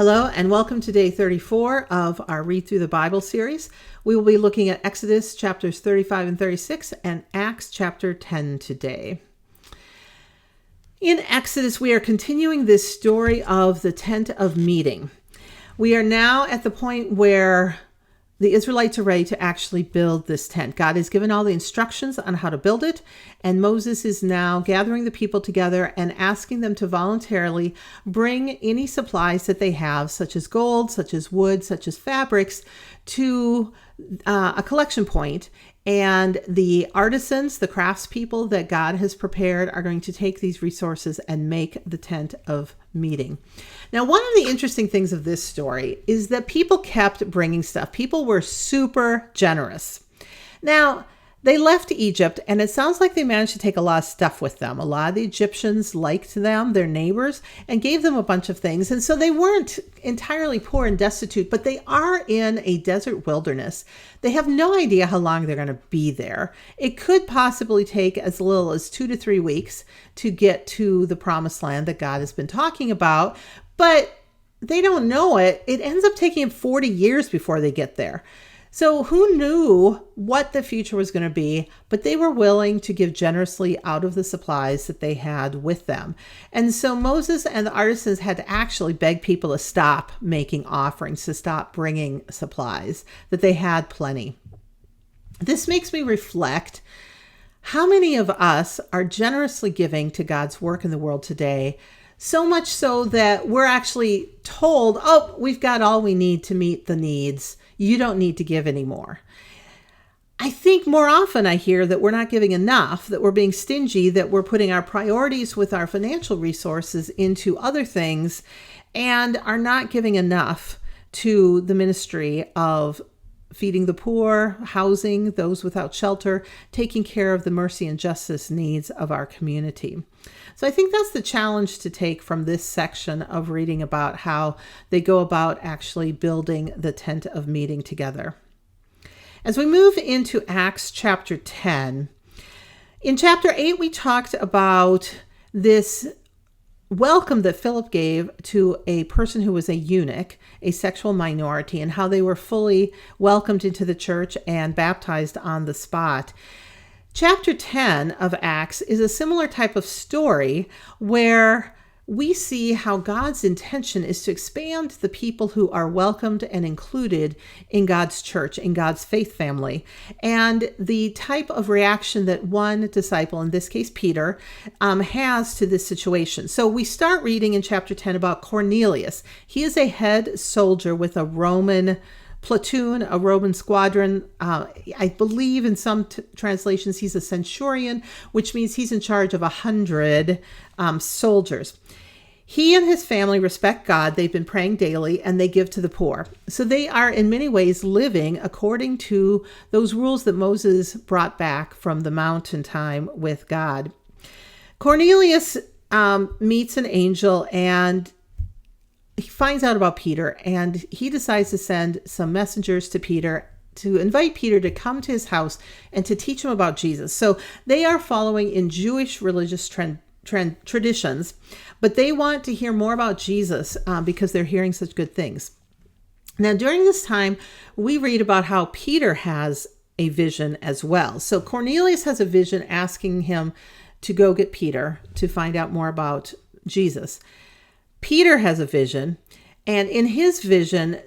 Hello and welcome to day 34 of our Read Through the Bible series. We will be looking at Exodus chapters 35 and 36 and Acts chapter 10 today. In Exodus, we are continuing this story of the tent of meeting. We are now at the point where the Israelites are ready to actually build this tent. God has given all the instructions on how to build it, and Moses is now gathering the people together and asking them to voluntarily bring any supplies that they have, such as gold, such as wood, such as fabrics, to a collection point. And the artisans, the craftspeople that God has prepared, are going to take these resources and make the tent of meeting. Now, one of the interesting things of this story is that people kept bringing stuff. People were super generous. Now, they left Egypt, and it sounds like they managed to take a lot of stuff with them. A lot of the Egyptians liked them, their neighbors, and gave them a bunch of things. And so they weren't entirely poor and destitute, but they are in a desert wilderness. They have no idea how long they're going to be there. It could possibly take as little as 2 to 3 weeks to get to the promised land that God has been talking about, but they don't know it. It ends up taking 40 years before they get there. So who knew what the future was going to be, but they were willing to give generously out of the supplies that they had with them. And so Moses and the artisans had to actually beg people to stop making offerings, to stop bringing supplies, that they had plenty. This makes me reflect how many of us are generously giving to God's work in the world today, so much so that we're actually told, oh, we've got all we need to meet the needs. You don't need to give anymore. I think more often I hear that we're not giving enough, that we're being stingy, that we're putting our priorities with our financial resources into other things and are not giving enough to the ministry of feeding the poor, housing those without shelter, taking care of the mercy and justice needs of our community. So I think that's the challenge to take from this section of reading about how they go about actually building the tent of meeting together. As we move into Acts chapter 10, in chapter 8 we talked about this welcome that Philip gave to a person who was a eunuch, a sexual minority, and how they were fully welcomed into the church and baptized on the spot. Chapter 10 of Acts is a similar type of story where we see how God's intention is to expand the people who are welcomed and included in God's church, in God's faith family, and the type of reaction that one disciple, in this case Peter, has to this situation. So we start reading in chapter 10 about Cornelius. He is a head soldier with a Roman platoon, a Roman squadron. I believe in some translations he's a centurion, which means he's in charge of 100 soldiers. He and his family respect God. They've been praying daily and they give to the poor. So they are in many ways living according to those rules that Moses brought back from the mountain time with God. Cornelius meets an angel and he finds out about Peter, and he decides to send some messengers to Peter to invite Peter to come to his house and to teach him about Jesus. So they are following in Jewish religious traditions, but they want to hear more about Jesus because they're hearing such good things. Now, during this time, we read about how Peter has a vision as well. So Cornelius has a vision asking him to go get Peter to find out more about Jesus. Peter has a vision, and in his vision,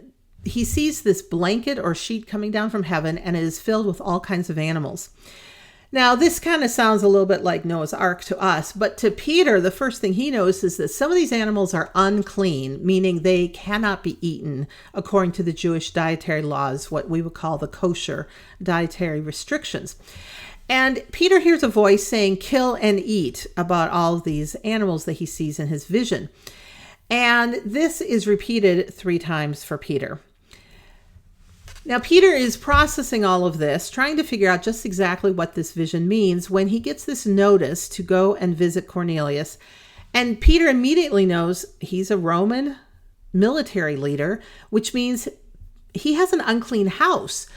he sees this blanket or sheet coming down from heaven, and it is filled with all kinds of animals. Now, this kind of sounds a little bit like Noah's Ark to us, but to Peter, the first thing he knows is that some of these animals are unclean, meaning they cannot be eaten according to the Jewish dietary laws, what we would call the kosher dietary restrictions. And Peter hears a voice saying, "Kill and eat," about all of these animals that he sees in his vision. And this is repeated 3 times for Peter. Now, Peter is processing all of this, trying to figure out just exactly what this vision means when he gets this notice to go and visit Cornelius. And Peter immediately knows he's a Roman military leader, which means he has an unclean house.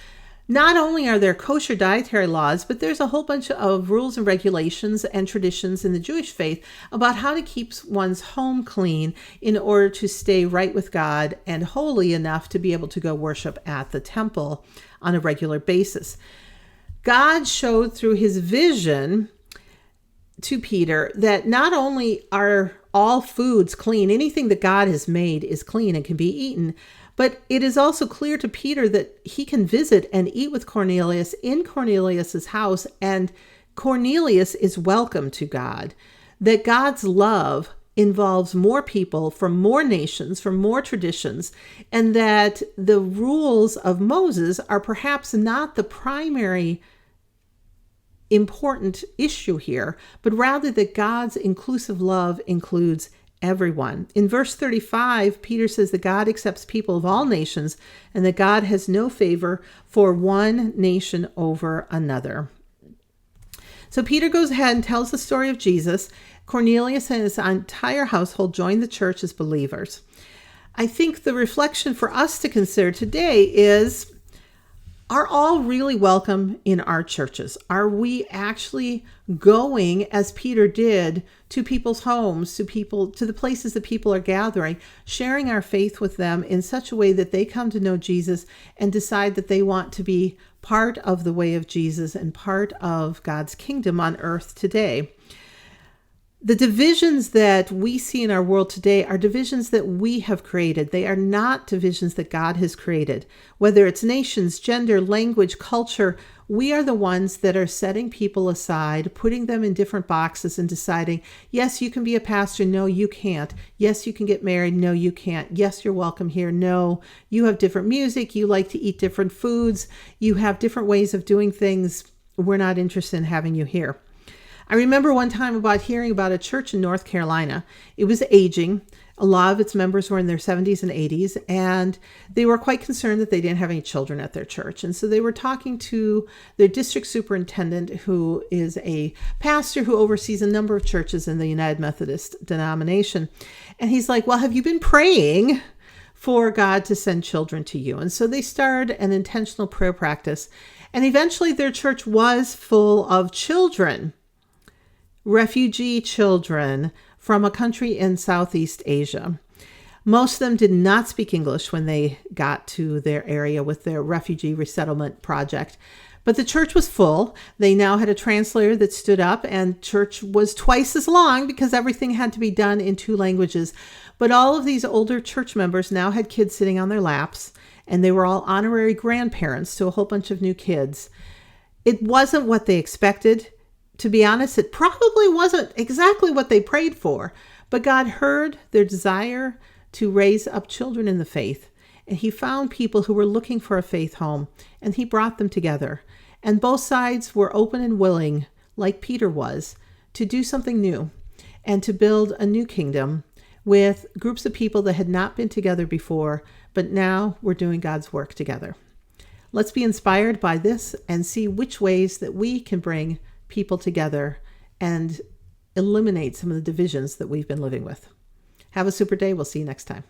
Not only are there kosher dietary laws, but there's a whole bunch of rules and regulations and traditions in the Jewish faith about how to keep one's home clean in order to stay right with God and holy enough to be able to go worship at the temple on a regular basis. God showed through his vision to Peter that not only are all foods clean, anything that God has made is clean and can be eaten, but it is also clear to Peter that he can visit and eat with Cornelius in Cornelius's house, and Cornelius is welcome to God. That God's love involves more people from more nations, from more traditions, and that the rules of Moses are perhaps not the primary important issue here, but rather that God's inclusive love includes everyone. In verse 35, Peter says that God accepts people of all nations and that God has no favor for one nation over another. So Peter goes ahead and tells the story of Jesus. Cornelius and his entire household joined the church as believers. I think the reflection for us to consider today is, are all really welcome in our churches? Are we actually going, as Peter did, to people's homes, to the places that people are gathering, sharing our faith with them in such a way that they come to know Jesus and decide that they want to be part of the way of Jesus and part of God's kingdom on earth today? The divisions that we see in our world today are divisions that we have created. They are not divisions that God has created. Whether it's nations, gender, language, culture, we are the ones that are setting people aside, putting them in different boxes and deciding, yes, you can be a pastor. No, you can't. Yes, you can get married. No, you can't. Yes, you're welcome here. No, you have different music. You like to eat different foods. You have different ways of doing things. We're not interested in having you here. I remember one time hearing about a church in North Carolina. It was aging. A lot of its members were in their 70s and 80s, and they were quite concerned that they didn't have any children at their church. And so they were talking to their district superintendent, who is a pastor who oversees a number of churches in the United Methodist denomination. And he's like, well, have you been praying for God to send children to you? And so they started an intentional prayer practice. And eventually their church was full of children. Refugee children from a country in Southeast Asia. Most of them did not speak English when they got to their area with their refugee resettlement project. But the church was full. They now had a translator that stood up, and church was twice as long because everything had to be done in 2 languages. But all of these older church members now had kids sitting on their laps, and they were all honorary grandparents to a whole bunch of new kids. It wasn't what they expected. To be honest, it probably wasn't exactly what they prayed for, but God heard their desire to raise up children in the faith, and he found people who were looking for a faith home, and he brought them together. And both sides were open and willing, like Peter was, to do something new and to build a new kingdom with groups of people that had not been together before, but now were doing God's work together. Let's be inspired by this and see which ways that we can bring people together and eliminate some of the divisions that we've been living with. Have a super day. We'll see you next time.